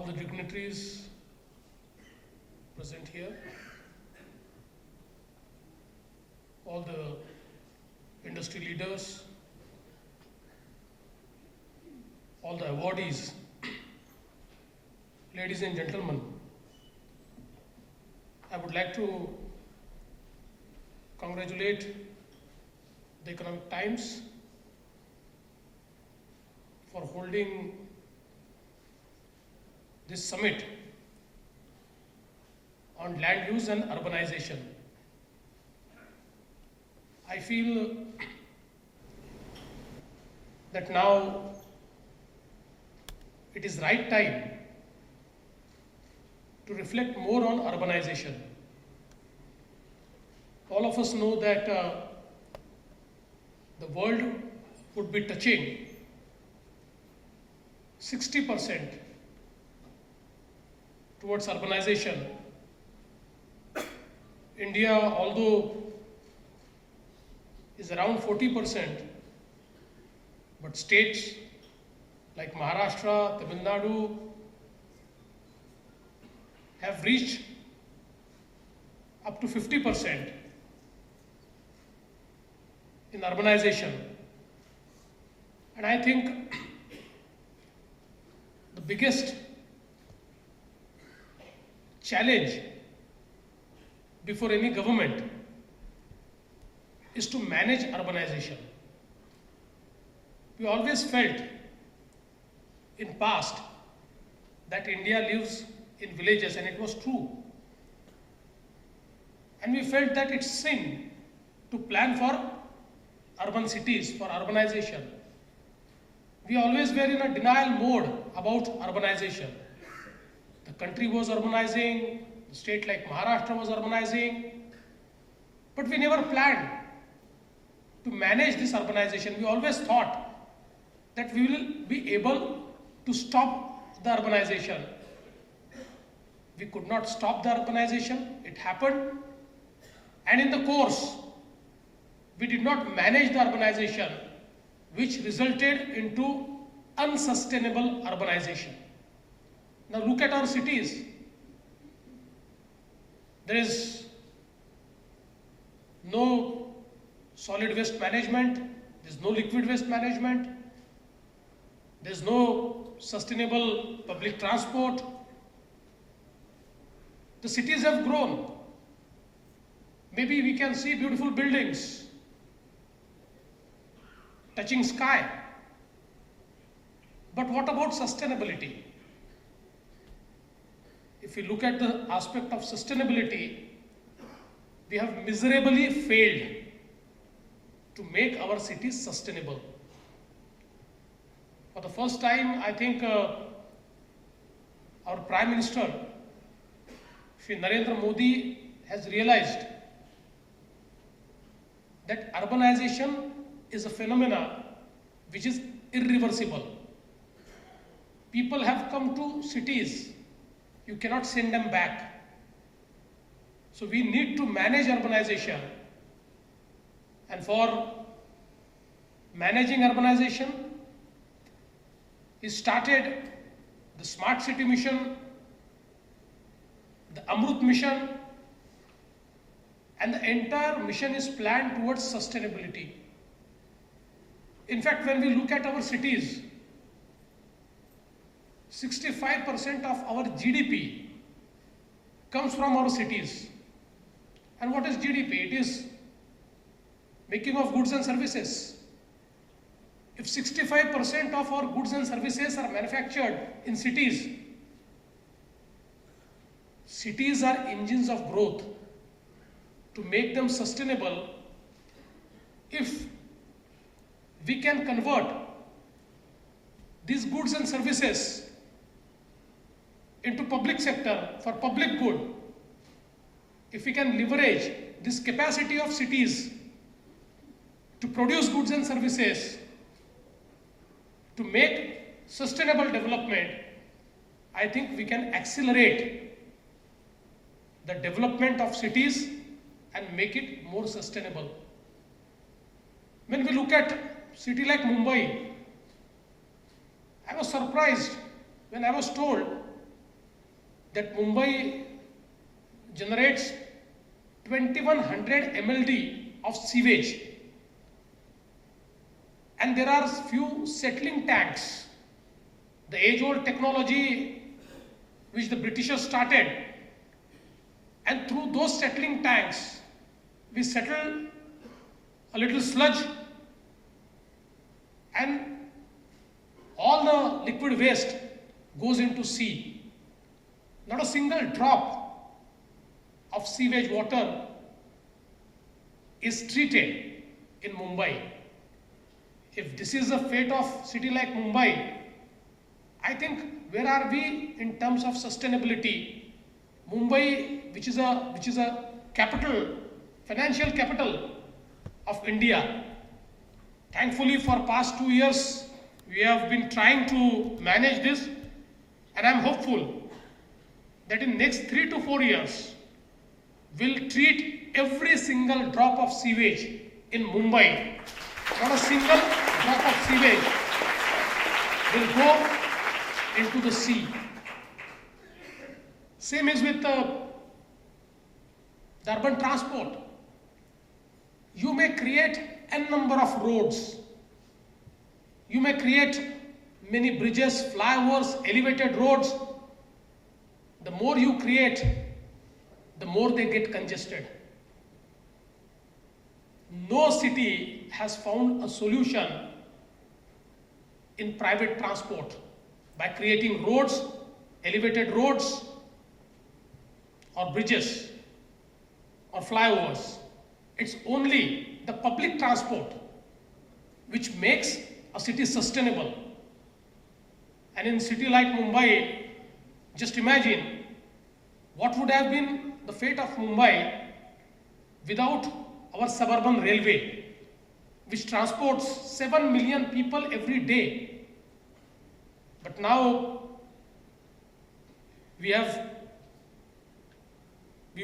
all the dignitaries present here, all the industry leaders, all the awardees, ladies and gentlemen, I would like to congratulate the Economic Times for holding this summit on land use and urbanization. I feel that now it is right time to reflect more on urbanization. All of us know that the world would be touching 60% towards urbanization. India, although is around 40%, but states like Maharashtra, Tamil Nadu have reached up to 50% in urbanization. And I think the biggest challenge before any government is to manage urbanization. We always felt in past that India lives in villages, and it was true. And we felt that it's sin to plan for urban cities, for urbanization. We always were in a denial mode about urbanization. The country was urbanizing, the state like Maharashtra was urbanizing, but we never planned to manage this urbanization. We always thought that we will be able to stop the urbanization. We could not stop the urbanization, it happened, and in the course, we did not manage the urbanization, which resulted into unsustainable urbanization. Now look at our cities. There is no solid waste management, there is no liquid waste management, there is no sustainable public transport. The cities have grown. Maybe we can see beautiful buildings touching sky. But what about sustainability? If we look at the aspect of sustainability, we have miserably failed to make our cities sustainable. For the first time, I think our Prime Minister, Shri Narendra Modi, has realized that urbanization is a phenomena which is irreversible. People have come to cities, you cannot send them back. So we need to manage urbanization. And for managing urbanization, he started the Smart City Mission, the Amrut Mission, and the entire mission is planned towards sustainability. In fact, when we look at our cities, 65% of our GDP comes from our cities. And what is GDP? It is making of goods and services. If 65% of our goods and services are manufactured in cities, cities are engines of growth. To make them sustainable, if we can convert these goods and services into public sector for public good, if we can leverage this capacity of cities to produce goods and services, to make sustainable development, I think we can accelerate the development of cities and make it more sustainable. When we look at a city like Mumbai, I was surprised when I was told that Mumbai generates 2100 MLD of sewage, and there are few settling tanks. The age-old technology which the Britishers started, and through those settling tanks we settle a little sludge, and all the liquid waste goes into sea. Not a single drop of sewage water is treated in Mumbai. If this is the fate of city like Mumbai, I think where are we in terms of sustainability? Mumbai, which is a capital, financial capital of India. Thankfully, for past 2 years, we have been trying to manage this, and I am hopeful that in next 3 to 4 years, we'll treat every single drop of sewage in Mumbai. Not a single drop of sewage will go into the sea. Same is with the urban transport. You may create n number of roads. You may create many bridges, flyovers, elevated roads. The more you create, the more they get congested. No city has found a solution in private transport by creating roads, elevated roads, or bridges, or flyovers. It's only the public transport which makes a city sustainable. And in a city like Mumbai, just imagine what would have been the fate of Mumbai without our suburban railway, which transports 7 million people every day. But now we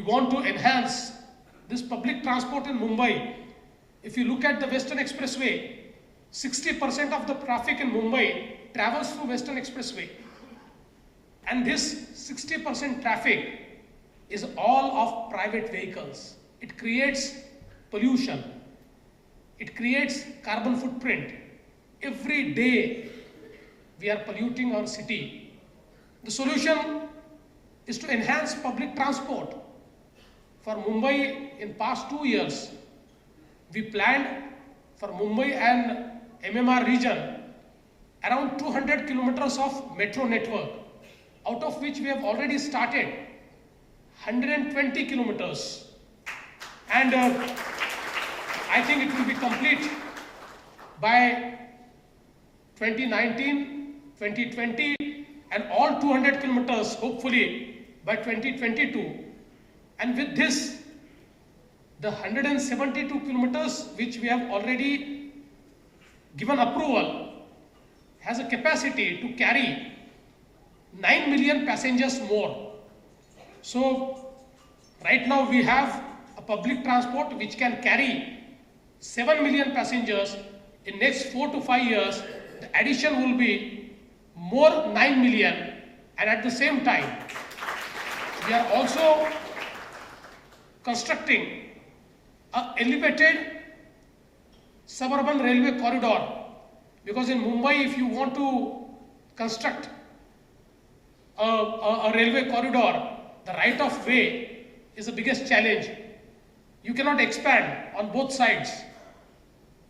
want to enhance this public transport in Mumbai. If you look at the Western Expressway, 60% of the traffic in Mumbai travels through Western Expressway. And this 60% traffic is all of private vehicles. It creates pollution. It creates carbon footprint. Every day we are polluting our city. The solution is to enhance public transport. For Mumbai, in past 2 years, we planned for Mumbai and MMR region around 200 kilometers of metro network, out of which we have already started 120 kilometers. And I think it will be complete by 2019, 2020, and all 200 kilometers hopefully by 2022. And with this, the 172 kilometers which we have already given approval has a capacity to carry 9 million passengers more. So right now we have a public transport which can carry 7 million passengers. In next 4 to 5 years, the addition will be more 9 million, and at the same time, we are also constructing an elevated suburban railway corridor, because in Mumbai, if you want to construct a railway corridor, the right of way is the biggest challenge. You cannot expand on both sides.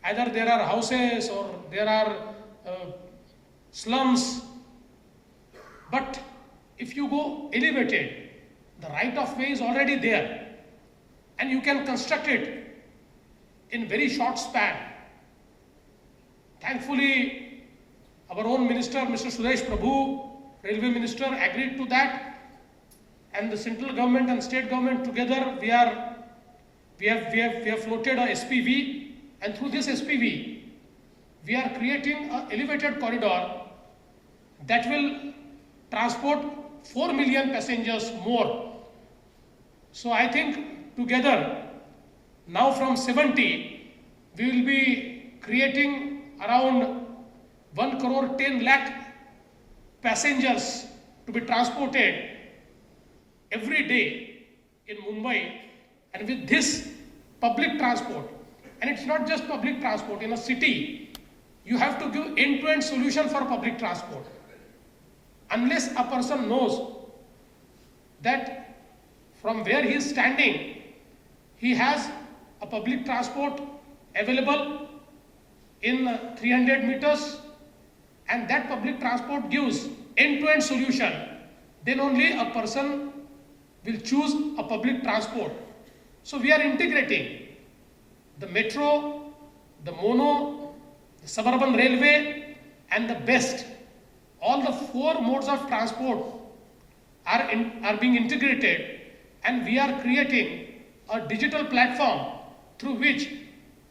Either there are houses or there are slums. But if you go elevated, the right of way is already there, and you can construct it in very short span. Thankfully, our own minister, Mr. Suresh Prabhu, railway minister, agreed to that, and the central government and state government together, we have floated a SPV, and through this SPV, we are creating an elevated corridor that will transport 4 million passengers more. So I think together, now from 70, we will be creating around 1 crore 10 lakh passengers to be transported every day in Mumbai, and with this public transport, and it's not just public transport, in a city, you have to give end-to-end solution for public transport. Unless a person knows that from where he is standing, he has a public transport available in 300 meters, and that public transport gives end-to-end solution, then only a person will choose a public transport. So we are integrating the metro, the mono, the suburban railway, and the best. All the four modes of transport are being integrated, and we are creating a digital platform through which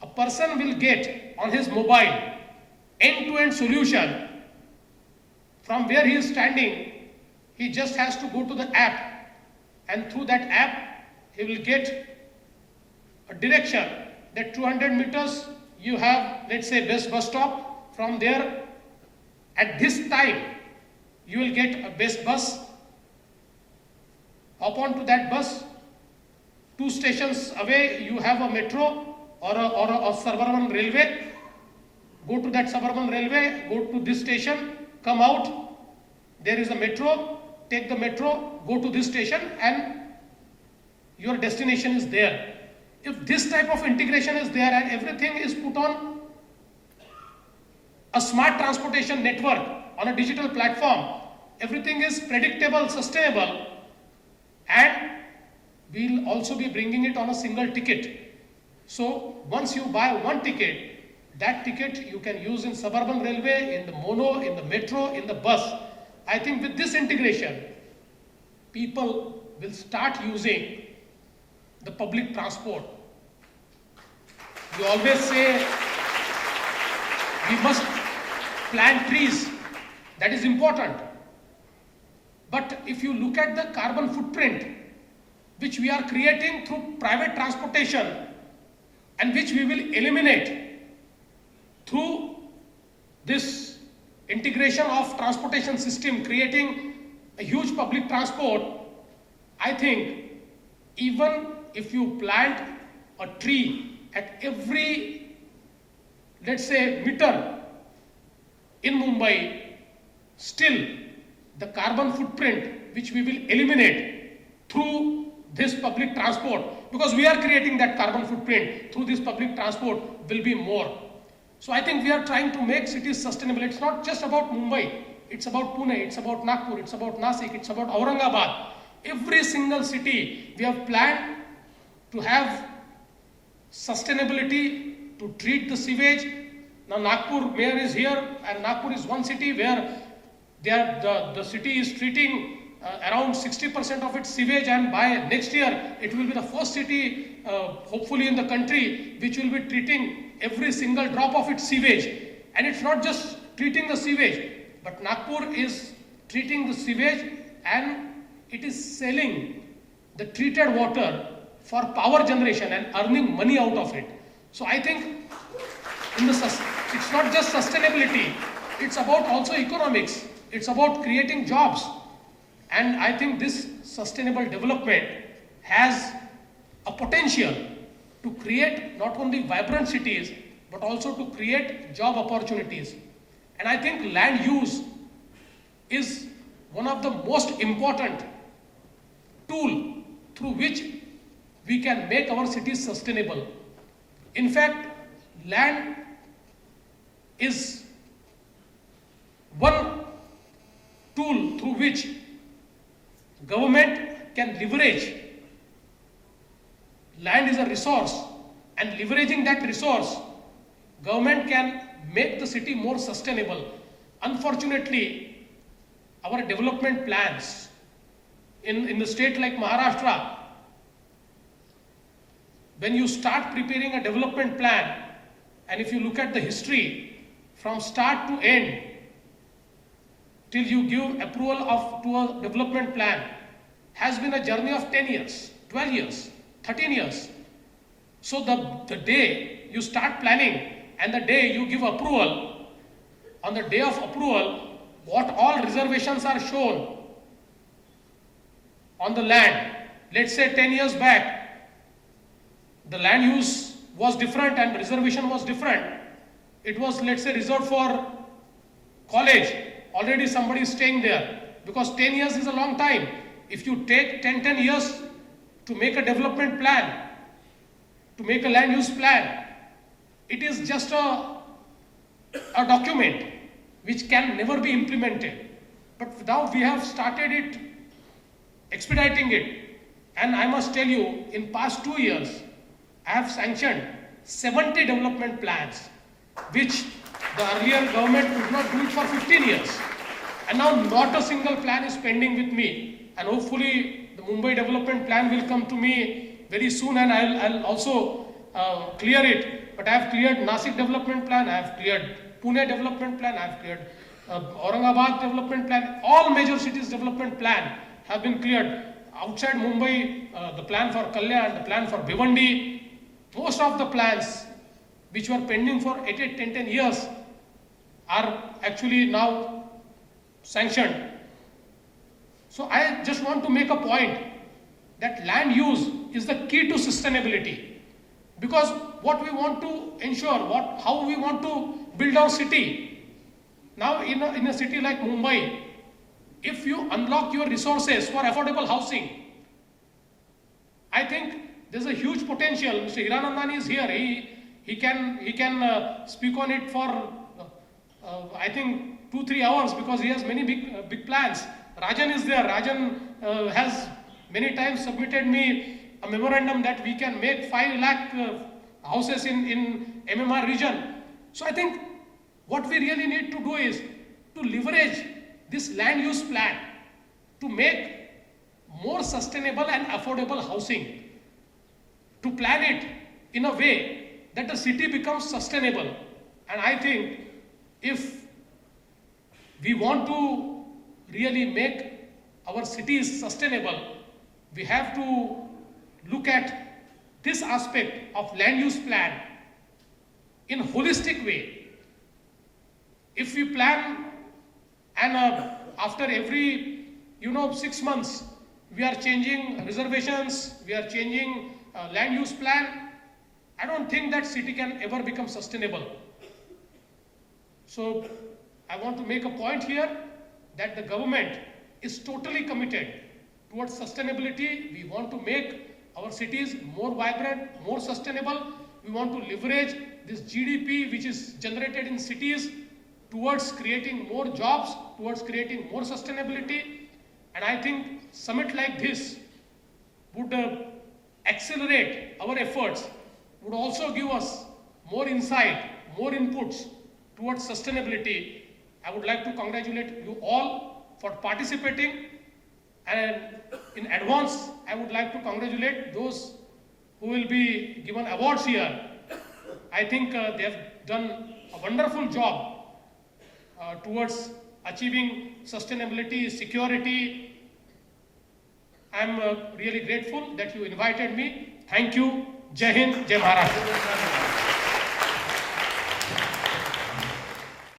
a person will get on his mobile end-to-end solution. From where he is standing, he just has to go to the app, and through that app he will get a direction that 200 meters you have, let's say, best bus stop. From there, at this time, you will get a best bus. Hop on to that bus. 2 stations away, you have a metro or a suburban railway. Go to that suburban railway, go to this station, come out. There is a metro. Take the metro, go to this station, and your destination is there. If this type of integration is there and everything is put on a smart transportation network on a digital platform, everything is predictable, sustainable, and we'll also be bringing it on a single ticket. So once you buy one ticket, that ticket you can use in suburban railway, in the mono, in the metro, in the bus. I think with this integration, people will start using the public transport. We always say we must plant trees. That is important. But if you look at the carbon footprint which we are creating through private transportation and which we will eliminate through this integration of transportation system, creating a huge public transport, I think even if you plant a tree at every, let's say, meter in Mumbai, still the carbon footprint which we will eliminate through this public transport, because we are creating that carbon footprint through this public transport, will be more. So I think we are trying to make cities sustainable. It's not just about Mumbai, it's about Pune, it's about Nagpur, it's about Nasik, it's about Aurangabad. Every single city we have planned to have sustainability, to treat the sewage. Now Nagpur mayor is here, and Nagpur is one city where the city is treating around 60% of its sewage, and by next year it will be the first city, hopefully in the country, which will be treating every single drop of its sewage. And it's not just treating the sewage, but Nagpur is treating the sewage and it is selling the treated water for power generation and earning money out of it. So I think it's not just sustainability, it's about also economics, it's about creating jobs. And I think this sustainable development has a potential to create not only vibrant cities, but also to create job opportunities. And I think land use is one of the most important tool through which we can make our cities sustainable. In fact, land is one tool through which government can leverage. Land is a resource, and leveraging that resource, government can make the city more sustainable. Unfortunately, our development plans in the state like Maharashtra, when you start preparing a development plan, and if you look at the history from start to end, till you give approval to a development plan, has been a journey of 10 years, 12 years, 13 years. So the day you start planning and the day you give approval, on the day of approval, what all reservations are shown on the land. Let's say 10 years back, the land use was different and reservation was different. It was, let's say, reserved for college. Already somebody is staying there, because 10 years is a long time. If you take 10 years to make a development plan, to make a land use plan, it is just a document which can never be implemented. But now we have started it, expediting it. And I must tell you, in past 2 years, I have sanctioned 70 development plans, which the earlier government could not do it for 15 years. And now not a single plan is pending with me. And hopefully the Mumbai development plan will come to me very soon, and I'll also clear it. But I have cleared Nasik development plan, I have cleared Pune development plan, I have cleared Aurangabad development plan. All major cities development plan have been cleared. Outside Mumbai, the plan for Kalyan, the plan for Bhiwandi, most of the plans which were pending for 10 years are actually now sanctioned. So I just want to make a point that land use is the key to sustainability. Because what we want to ensure, how we want to build our city. Now in a city like Mumbai, if you unlock your resources for affordable housing, I think there's a huge potential. Mr. Hiranandani is here. He can speak on it for I think 2-3 hours, because he has many big plans. Rajan is there. Rajan has many times submitted me a memorandum that we can make 5 lakh houses in MMR region. So I think what we really need to do is to leverage this land use plan to make more sustainable and affordable housing, to plan it in a way that the city becomes sustainable. And I think if we want to really make our cities sustainable, we have to look at this aspect of land use plan in a holistic way. If we plan and after every 6 months we are changing reservations, we are changing land use plan, I don't think that city can ever become sustainable. So I want to make a point here that the government is totally committed towards sustainability. We want to make our cities more vibrant, more sustainable. We want to leverage this GDP which is generated in cities towards creating more jobs, towards creating more sustainability. And I think summit like this would accelerate our efforts, would also give us more insight, more inputs towards sustainability. I would like to congratulate you all for participating, and in advance I would like to congratulate those who will be given awards here. I think they have done a wonderful job towards achieving sustainability, security. I am really grateful that you invited me. Thank you. Jai Hind, Jai Maharashtra.